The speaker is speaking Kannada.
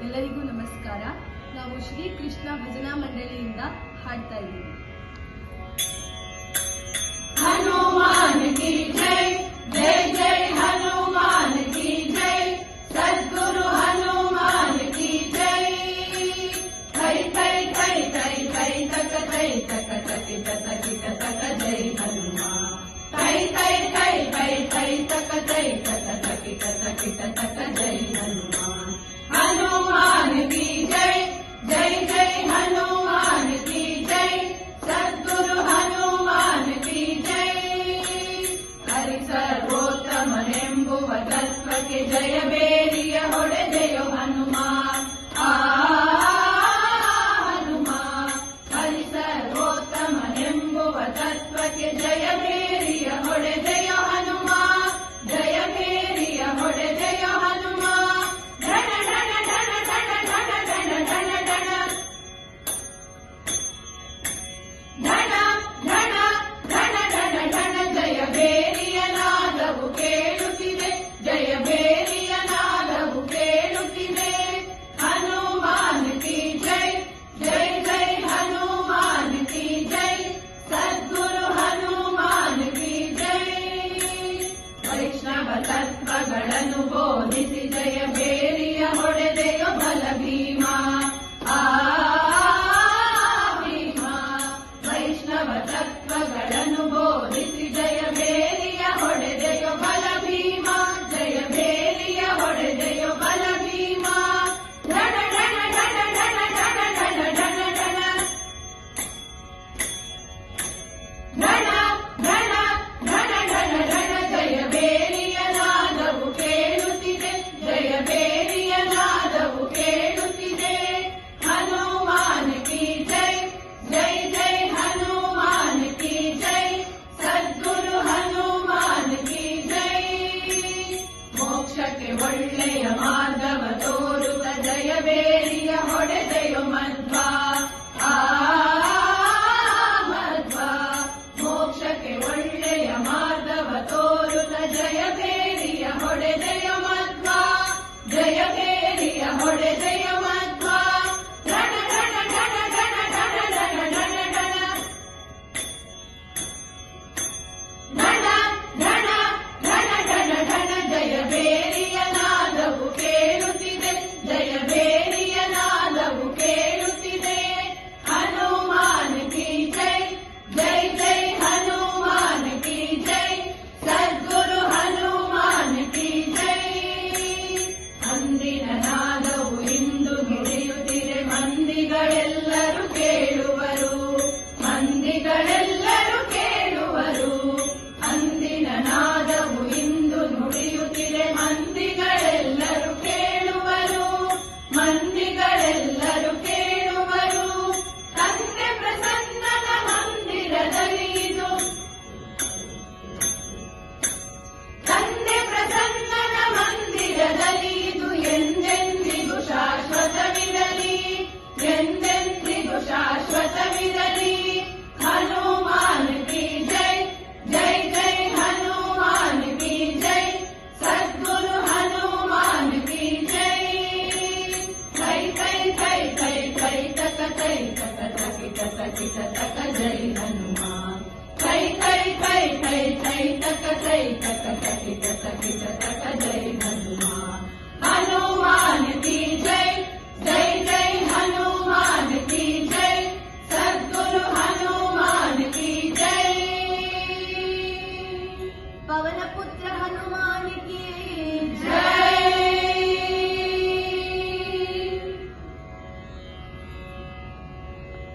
ಎಲ್ಲರಿಗೂ ನಮಸ್ಕಾರ. ನಾವು ಶ್ರೀ ಕೃಷ್ಣ ಭಜನಾ ಮಂಡಳಿಯಿಂದ ಹಾಡ್ತಾ ಇದ್ದೀವಿ. ಹನುಮಾನ್ ಕಿ ಜೈ, ಜೈ ಜೈ ಹನುಮಾನ್ ಕಿ ಜೈ, ಸದ್ಗುರು ಹನುಮಾನ್ ಕಿ ಜೈ. ಕೈ ಕೈ ಕೈ ಕೈ ಕೈ ತಕ ಕೈ ತಕ ತಕಿಟ ತಕಿಟ ತಕ ಜೈ ಹನುಮಾನ್. ಕೈ ಕೈ ಕೈ ಕೈ ಕೈ ತಕ ಕೈ ತಕ ತಕಿಟ ತಕಿಟ ತಕ ಜೈ ಹನುಮಾನ್. ಹನುಮಾನ್ ಕಿ ಜೈ, ಜೈ ಜೈ ಹನುಮಾನ್ ಕಿ ಜೈ, ಸದ್ಗುರು ಹನುಮಾನ್ ಕಿ ಜೈ. ಹರಿ ಸರ್ವೋತ್ತಮನೆಂಬುವ ತತ್ವಕ್ಕೆ ಜಯ ಬೇರಿಯ ಹೊಡೆದೆಯೋ ಹನುಮಾನ್. ಹನುಮಾನ್ ಹರಿ ಸರ್ವೋತ್ತಮನೆಂಬುವ ತತ್ವಕ್ಕೆ ಜಯ ಬೇರಿಯ ಹೊಡೆದೆಯೋ ಹನುಮಾನ್. ಜಯ ಬೇರಿಯ ಹೊಡೆದೆಯೋ ಹನುಮಾನ್. ಢಣ ಢಣ ಢಣ ಢಣ ಢಣ ಢಣ ಢಣ ಢಣ ಢಣ ಢಣ ಢಣ ಢಣ. ಜಯ ಬೇರಿಯ ನಾದವು ಕೇಳುತ್ತಿದೆ, ಜಯ ಬೇರಿಯ ನಾದವು ಕೇಳುತ್ತಿದೆ. ಹನುಮಾನ್ ಕಿ ಜೈ, ಜೈ ಜೈ ಹನುಮಾನ್ ಕಿ ಜೈ, ಸದ್ಗುರು ಹನುಮಾನ್ ಕಿ ಜೈ. ವೈಷ್ಣವ ತತ್ವಗಳನ್ನು ಬೋಧಿಸಿ ಜಯ ಬೇರಿಯ ಹೊಡೆದೆಯೋ ಬಲ ಭೀಮ. ವೈಷ್ಣವ ತತ್ವಗಳನ್ನು ಬೋಧಿಸಿ ಜಯ ಬೇರಿಯ ಹೊಡೆದೆಯೋ ಬಲ ಭೀಮ. ಜಯ ಬೇರಿಯ ಹೊಡೆದೆಯೋ ಬಲ ಭೀಮ. ಢಣ ಢಣ ಢಣ ಢಣ ಢಣ ಢಣ ಢಣ ಢಣ ಢಣ ಢಣ ಢಣ ಢಣ ಢಣ. ಜಯ ಬೇರಿಯ ನಾದವು ಕೇಳುತ್ತಿದೆ, ಜಯ ಬೇರಿಯ ನಾದವು ಕೇಳುತ್ತಿದೆ. ಹನುಮಾನ್ ಕಿ ಜೈ, ಜೈ ಜೈ ಹನುಮಾನ್ ಕಿ ಜೈ, ಸದ್ಗುರು ಹನುಮಾನ್ ಕಿ ಜೈ. ಮೋಕ್ಷಕ್ಕೆ ಒಳ್ಳೆಯ ಮಾರ್ಗವ ತೋರುವ ಜಯ ಬೇರಿಯ ಹೊಡೆದೆಯೋ ಮಧ್ವ. ಮಧ್ವ ಮೋಕ್ಷಕ್ಕೆ ಒಳ್ಳೆಯ ಮಾರ್ಗವ ತೋರುವ ಜಯ ಬೇರಿಯ ಹೊಡೆದೆಯೋ ಮಧ್ವ. ಜಯ ಬೇರಿಯ ಹೊಡೆದೆಯೋ ಮಧ್ವ. ಢಣ ಢಣ ಢಣ ಢಣ ಢಣ ಢಣ ಢಣ ಢಣ ಢಣ ಢಣ ಢಣ ಢಣ ಢಣ. ಜಯ ಬೇರಿಯ ನಾದವು ಕೇಳುತ್ತಿದೆ, ಜಯ ಬೇರಿಯ ನಾದವು ಕೇಳುತ್ತಿದೆ. ಹನುಮಾನ್ ಕಿ ಜೈ, ಜೈ ಜೈ ಹನುಮಾನ್ ಕಿ ಜೈ, ಸದ್ಗುರು ಹನುಮಾನ್ ಕಿ ಜೈ. ಅಂದಿನ ನಾದವು ಇಂದು ನುಡಿಯುತ್ತಿದೆ, ಮಂದಿಗಳೆಲ್ಲರೂ ಕೇಳುವರು, ಮಂದಿಗಳೆಲ್ಲರೂ ಕೇಳುವರು. ಅಂದಿನ ನಾದವು ಇಂದು ನುಡಿಯುತ್ತಿದೆ, ಮಂದಿಗಳೆಲ್ಲರೂ ಕೇಳುವರು, ಮಂದಿಗಳೆಲ್ಲರೂ ಕೇಳುವರು. ತಂದೆ ಪ್ರಸನ್ನನ ಮಂದಿರದಲ್ಲಿ ಇದು, ತಂದೆ ಪ್ರಸನ್ನನ ಮಂದಿರದಲ್ಲಿ ಇದು ಎಂದೆಂದಿಗೂ ಶಾಶ್ವತವಿರಲಿ, ಎಂದೆಂದಿಗೂ ಶಾಶ್ವತವಿರಲಿ. ಹನುಮಾನ್ ಕಿ ಜೈ, ಜೈ ಜೈ ಹನುಮಾನ್ ಕಿ ಜೈ, ಸದ್ಗುರು ಹನುಮಾನ್ ಕಿ ಜೈ. ಕೈ ಕೈ ಕೈ ಕೈ ಕೈ ತಕ ಕೈ ತಕ ತಕಿಟ ತಕಿಟ ತಕ ಜೈ ಹನುಮಾನ್. ಕೈ ಕೈ ಕೈ ಕೈ ಕೈ ತಕ ಕೈ ತಕ ತಕಿಟ ತಕಿಟ ತಕ ಜೈ ಹನುಮಾನ್.